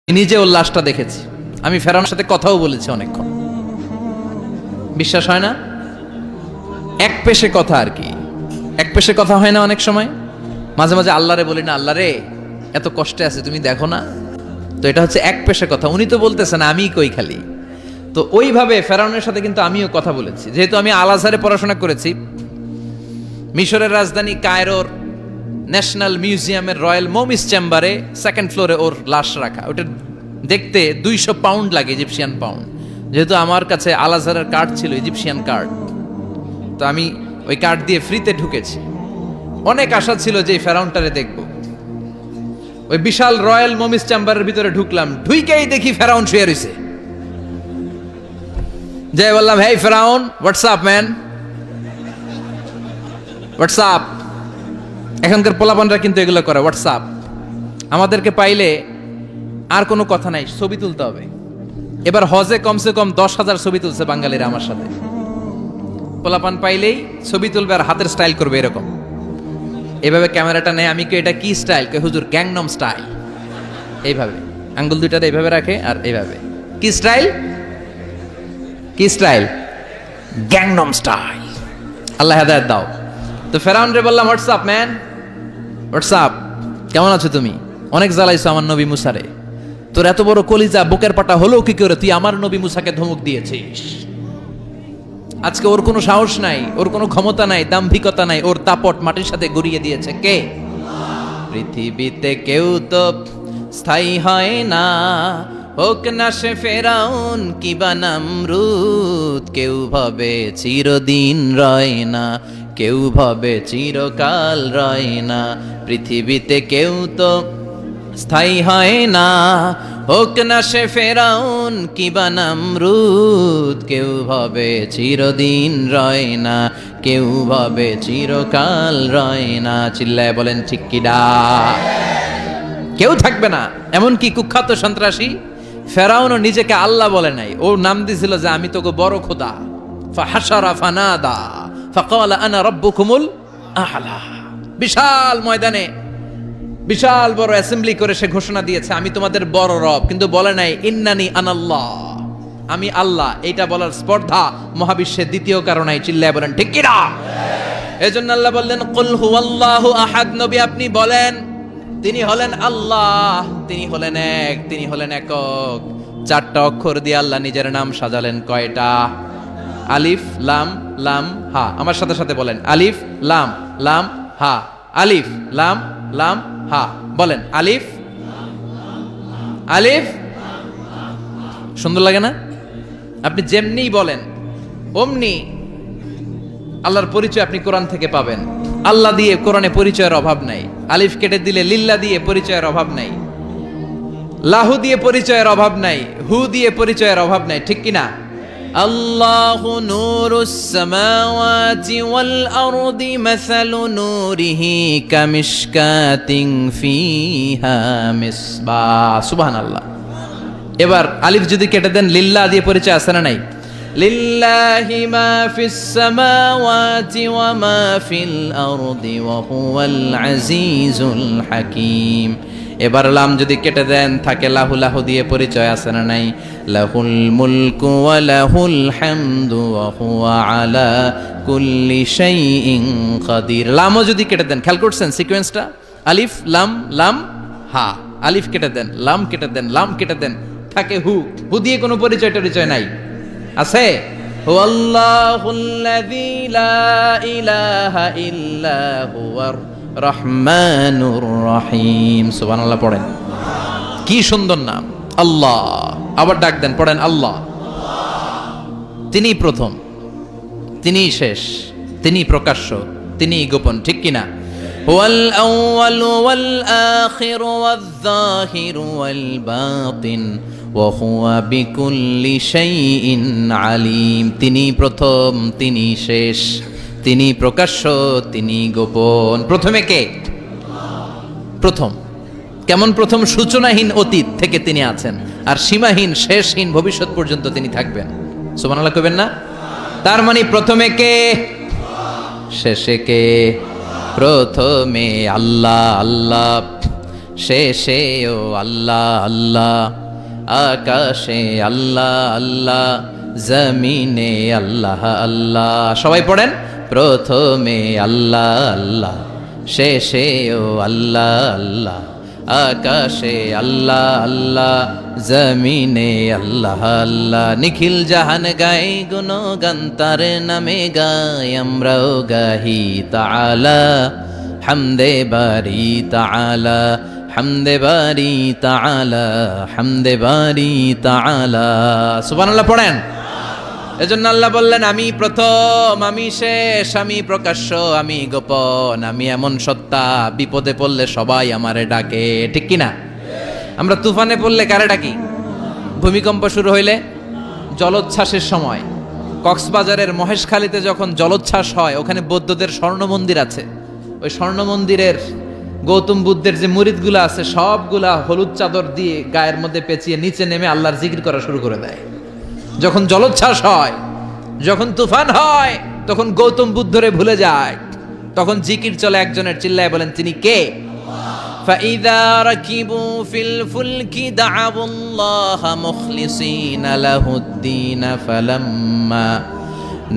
নিজে ওর লাশটা দেখেছি, আমি ফেরাউনের সাথে কথাও বলেছি অনেকক্ষণ। বিশ্বাস হয় না? এক পেশে কথা আর কি, এক পেশে কথা হয় না অনেক সময়। মাঝে মাঝে আল্লাহরে বলি না, আল্লাহ রে এত কষ্টে আছে তুমি দেখো না। তো এটা হচ্ছে এক পেশে কথা, উনি তো বলতেছেন আমিই কই খালি। তো ওইভাবে ফেরাউনের সাথে কিন্তু আমিও কথা বলেছি, যেহেতু আমি আল আজহারে পড়াশোনা করেছি। মিশরের রাজধানী কায়রোর ন্যাশনাল মিউজিয়ামের রয়্যাল মোমিস চেম্বারে সেকেন্ড ফ্লোরে ওর লাশ রাখা। ওটা দেখতে 200 পাউন্ড লাগে, ইজিপশিয়ান পাউন্ড। যেহেতু আমার কাছে আল আজহারের কার্ড ছিল, ইজিপশিয়ান কার্ড, তো আমি ওই কার্ড দিয়ে ফ্রিতে ঢুকেছি। অনেক আশা ছিল যে ফেরাউনটারে দেখব। ওই বিশাল রয়্যাল মোমিস চেম্বারের ভিতরে ঢুকলাম, ঢুইকেই দেখি ফেরাউন শুয়ে রইছে। যাই বললাম, হেই ফেরাউন, হোয়াটসঅ্যাপ ম্যান, হোয়াটসঅ্যাপ। এখনকার পোলাপানরা কিন্তু এগুলো করে, হোয়াটসঅ্যাপ। আমাদেরকে পাইলে আর কোনো কথা নাই, ছবি তুলতে হবে। এবার হজে কমসে কম 10,000 ছবি তুলছে বাঙালিরা আমার সাথে। পোলাপান পাইলেই ছবি তুলবে আর হাতের স্টাইল করবে এরকম, এভাবে ক্যামেরাটা নেয়। আমি কে, এটা কি স্টাইল? কে হুজুর গ্যাংনম স্টাইল। এইভাবে আঙ্গুল দুইটাতে এইভাবে রাখে আর এইভাবে। কি স্টাইল? কি স্টাইল? Gangnam style. আল্লাহ হেদায়েত দাও। তো ফেরাউন রে বললাম, হোয়াটসঅ্যাপ ম্যান, হোয়াটসঅ্যাপ, কেমন আছো তুমি? অনেক জ্বালাইছো আমার নবী মুসারে, তোর এত বড় কলিজা বুকের পাটা হলো কি করে তুই আমার নবী মুসাকে ধমক দিয়েছিস? আজকে ওর কোনো সাহস নাই, ওর কোনো ক্ষমতা নাই, দাম্ভিকতা নাই, ওর দাপট মাটির সাথে গড়িয়ে দিয়েছে কে? পৃথিবীতে কেউ তো স্থায়ী হয় না, হোক না সে ফেরাউন কিবা নমরুদ। কেউ ভাবে চিরদিন রয় না, কেউ ভাবে চিরকাল রয় না। পৃথিবীতে কেউ তো স্থায়ী হয় না, হোক না সে ফেরাউন কিবা নমরুদ। কেউ ভাবে চিরদিন রয় না, কেউ ভাবে চিরকাল রয় না। চিল্লায় বলেন ঠিক কিনা? কেউ থাকবে না। এমনকি কুখ্যাত সন্ত্রাসী ফেরাউনও নিজেকে আল্লাহ বলে নাই, ও নাম দিয়েছিল যে আমি তোকে বড় খোদা। ফাহাশারা ফানাদা ফাকালা আনা রাব্বুকুমুল আ'লা। বিশাল ময়দানে বিশাল বড় অ্যাসেম্বলি করে সে ঘোষণা দিয়েছে আমি তোমাদের বড় রব, কিন্তু বলে নাই ইন্নানি আনাল্লাহ, আমি আল্লাহ। এইটা বলার স্পর্ধা মহাবিশ্বের দ্বিতীয় কারণে। চিল্লায় বলেন ঠিক কিনা? এজন্য আল্লাহ বললেন কুল হুয়াল্লাহু আহাদ। নবী আপনি বলেন তিনি হলেন আল্লাহ, তিনি হলেন এক, তিনি হলেন একক। 4টা অক্ষর দিয়ে আল্লাহ নিজের নাম সাজালেন। কয়টা? আলিফ লাম লাম হা। আমার সাথে সাথে বলেন, আলিফ লাম লাম হা, আলিফ লাম লাম হা। বলেন আলিফ আলিফ। সুন্দর লাগে না? আপনি যেমনি বলেন অমনি আল্লাহর পরিচয় আপনি কোরআন থেকে পাবেন। আল্লাহ দিয়ে কোরআনে পরিচয়ের অভাব নাই। আলিফ কেটে দিলে লিল্লা দিয়ে পরিচয়ের অভাব নাই, লাহু দিয়ে পরিচয়ের অভাব নাই, হু দিয়ে পরিচয়ের অভাব নাই। ঠিক কিনা? আল্লাহু নূরুস সামাওয়াতি ওয়াল আরদি মাসালু নূরিহি কামিশকাতিন ফিহা মিসবাহ। সুবহানাল্লাহ। এবার আলিফ যদি কেটে দেন লিল্লা দিয়ে পরিচয় আছে না নাই? লিল্লাহি মা ফিস সামাওয়াতি ওয়া মা ফিল আরদি ওয়া হুয়াল আজিজুল হাকীম। এবার লাম যদি কেটে দেন থাকে লাহু, লাহু দিয়ে পরিচয় আছে না নাই? লাহুল মুলকু ওয়া লাহুল হামদু ওয়া হুয়া আলা কুল্লি শাইইন কাদির। লামও যদি কেটে দেন, খেয়াল করছেন সিকোয়েন্সটা? আলিফ লাম লাম হা, আলিফ কেটে দেন, লাম কেটে দেন, লাম কেটে দেন, থাকে হু। হু দিয়ে কোনো পরিচয় নাই? আছে? হুয়াল্লাহুল্লাযী লা ইলাহা ইল্লা হুয়ার রহমানুর রহিম। সুবহানাল্লাহ পড়েন। কি সুন্দর নাম আল্লাহ। আবার ডাক দেন, পড়েন আল্লাহ। তিনি প্রথম, তিনি শেষ, তিনি প্রকাশ্য, তিনি গোপন। ঠিক কিনা? হুয়াল আউয়ালু ওয়াল আখিরু ওয়াল যাহিরু ওয়াল বাতিন ওয়া হুয়া বিকুল্লি শাইইন আলিম। তিনি প্রথম, তিনি শেষ, তিনি প্রকাশ্য, তিনি গোপন। প্রথমে কে? প্রথম। কেমন প্রথম? সূচনাহীন অতীত থেকে তিনি আছেন, আর সীমাহীন শেষহীন ভবিষ্যৎ পর্যন্ত তিনি থাকবেন। সুবহানাল্লাহ কইবেন না? তার মানে প্রথমে কে, শেষে কে? প্রথমে আল্লাহ। আল্লাহ শেষেও আল্লাহ আল্লাহ, আকাশে আল্লাহ আল্লাহ, জমিনে আল্লাহ আল্লাহ। সবাই পড়েন, প্রথমে আল্লাহ আল্লাহ, শেষেও আল্লাহ আল্লাহ, আকাশে আল্লাহ আল্লাহ, জমিনে আল্লাহ আল্লাহ। নিখিল জাহান গাই গুণগান তার নামে গাই, আমরাও গাহি তাআলা হামদে বারি তাআলা, হামদে বারি তাআলা, হামদে বারি তাআলা। সুবহানাল্লাহ পড়েন। এজন্য আল্লাহ বললেন, আমি প্রথম, আমি শেষ, আমি প্রকাশ্য, আমি গোপন, আমি এমন সত্তা, বিপদে পড়লে সবাই আমারে ডাকে। ঠিক কিনা? আমরা তুফানে পড়লে কারে ডাকি? ভূমিকম্প শুরু হইলে, জলোচ্ছ্বাসের সময়, কক্সবাজারের মহেশখালীতে যখন জলোচ্ছ্বাস হয়, ওখানে বৌদ্ধদের স্বর্ণ মন্দির আছে। ওই স্বর্ণ মন্দিরের গৌতম বুদ্ধের যে মুরিদগুলা আছে, সবগুলা হলুদ চাদর দিয়ে গায়ের মধ্যে পেঁচিয়ে নিচে নেমে আল্লাহর জিকির করা শুরু করে দেয়। যখন জলোচ্ছ্বাস হয়, যখন তুফান হয়, তখন গৌতম বুদ্ধরে ভুলে যায়, তখন জিকির চলে একজনের, চিল্লায় বলেন তিনি কে? فَإِذَا رَكِبُوا فِي الْفُلْكِ دَعَوُا اللَّهَ مُخْلِصِينَ لَهُ الدِّينَ فَلَمَّا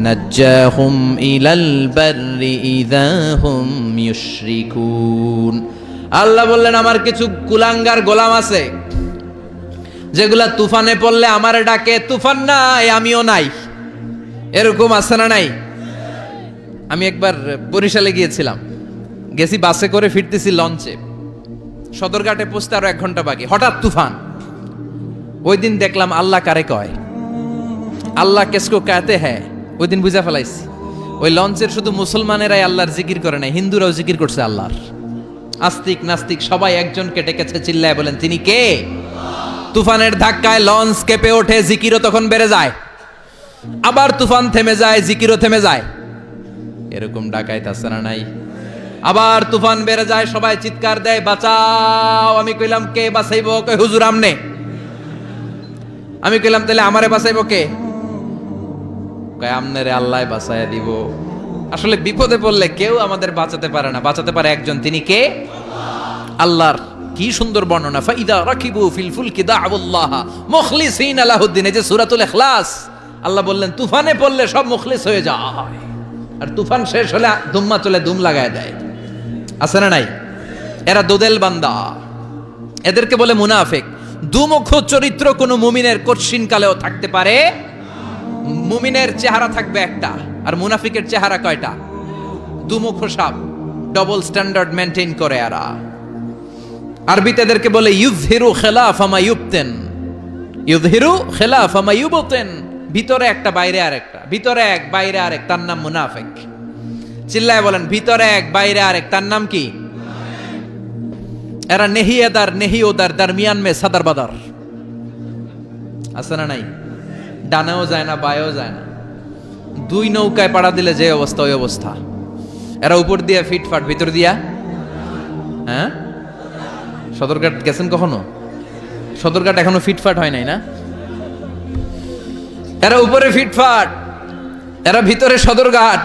نَجَّاهُمْ إِلَى الْبَرِّ إِذَا هُمْ يُشْرِكُونَ। আল্লাহ বললেন, আমার কিছু কুলাঙ্গার গোলাম আছে যেগুলা তুফানে পড়লে আমারে ডাকে, তুফান নাই আমিও নাই। এরকম আছে না নাই? আমি একবার বরিশালে গিয়েছিলাম, গেছি বাসে করে, ফিরতেছি লঞ্চে, সদরঘাটে পৌঁছতে আরো 1 ঘন্টা বাকি, হঠাৎ তুফান। ওই দিন দেখলাম আল্লাহ কারে কয়, আল্লাহ কেসকো কাতে হ্যাঁ, ওই দিন বুঝা ফেলাইছি। ওই লঞ্চের শুধু মুসলমানেরাই আল্লাহর জিকির করে নাই, হিন্দুরাও জিকির করছে আল্লাহর। আস্তিক নাস্তিক সবাই একজনকে ডেকেছে, চিল্লায় বলেন তিনি কে? তুফানের ধাক্কায় লঞ্চ কেঁপে ওঠে, জিকিরও তখন বেড়ে যায়। আবার তুফান থেমে যায়, জিকিরও থেমে যায়। এরকম ডাকাইত আছে না নাই? আবার তুফান বেড়ে যায়, সবাই চিৎকার দেয়, বাঁচাও। আমি কইলাম কে বাঁচাইবো? কই হুজুর আমনে। আমি কইলাম তাহলে আমারে বাঁচাইবো কে? কয় আমনেরে আল্লাহ বাঁচাইয়া দিব। আসলে বিপদে পড়লে কেউ আমাদের বাঁচাতে পারে না, বাঁচাতে পারে একজন, তিনি কে? আল্লাহর কি সুন্দর বর্ণনা। ফাইদা রাকিবু ফিল ফুলকি দা'উল্লাহ মুখলিসিনা লাহুদ্দিন, এই যে সূরাতুল ইখলাস, আল্লাহ বললেন তুফানে পড়লে সব মুখলিস হয়ে যায়, আর তুফান শেষ হলে দুম্মা চলে দুম লাগায় দেয়। আছে না নাই? এরা দোদেল বান্দা, এদেরকে বলে মুনাফিক। দুমুখ চরিত্র কোন মুমিনের কঠিন কালেও থাকতে পারে। মুমিনের চেহারা থাকবে একটা, আর মুনাফিকের চেহারা কয়টা? দুমুখ সাপ, ডবল স্ট্যান্ডার্ড মেইনটেইন করে এরা। আরবিতে এদেরকে বলে ইউযহিরু খিলাফা মা ইউবতিন, ইউযহিরু খিলাফা মা ইউবতিন, ভিতরে একটা বাইরে আরেকটা, ভিতরে এক বাইরে আরেক, তার নাম মুনাফিক। চিল্লায় বলেন ভিতরে এক বাইরে আরেক, তার নাম কি? এরা নেহি এদার নেহি ওদার, দরমিয়ান মে সাদার বাদার। আছে না নাই? ডানেও যায় না, বায়েও যায় না, দুই নৌকায় পাড়া দিলে যে অবস্থা ওই অবস্থা। এরা উপর দিয়া ফিটফাট, ভিতর দিয়া হ্যাঁ। সদরঘাট গেছেন কখনো? সদরঘাট এখনো ফিটফাট হয় নাই না? এরা উপরে ফিটফাট, এরা ভিতরে সদরঘাট।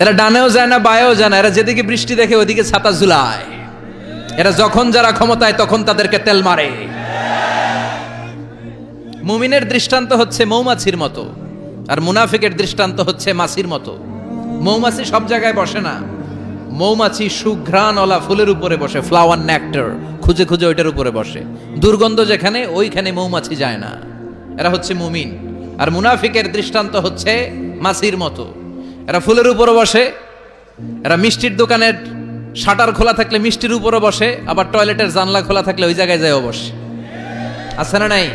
এরা ডানেও যায় না, বায়েও যায় না, এরা যেদিকে বৃষ্টি দেখে ওদিকে ছাতা ঝুলায়। এরা যখন যারা ক্ষমতায় তখন তাদেরকে তেল মারে। মুমিনের দৃষ্টান্ত হচ্ছে মৌমাছির মতো, আর মুনাফিকের দৃষ্টান্ত হচ্ছে মাছির মতো। মৌমাছি সব জায়গায় বসে না, মৌমাছি সুঘ্রাণওয়ালা ফুলের উপরে বসে, ফ্লাওয়ার নেক্টার খুঁজে খুঁজে ওইটার উপরে বসে। দুর্গন্ধ যেখানে, ওইখানে মৌমাছি যায় না। এরা হচ্ছে মুমিন। আর মুনাফিকের দৃষ্টান্ত হচ্ছে মাছির মতো, এরা ফুলের উপরে বসে, এরা মিষ্টির দোকানের শাটার খোলা থাকলে মিষ্টির উপরে বসে, আবার টয়লেটের জানলা খোলা থাকলে ওই জায়গায় যায় বসে। আছে না নাই?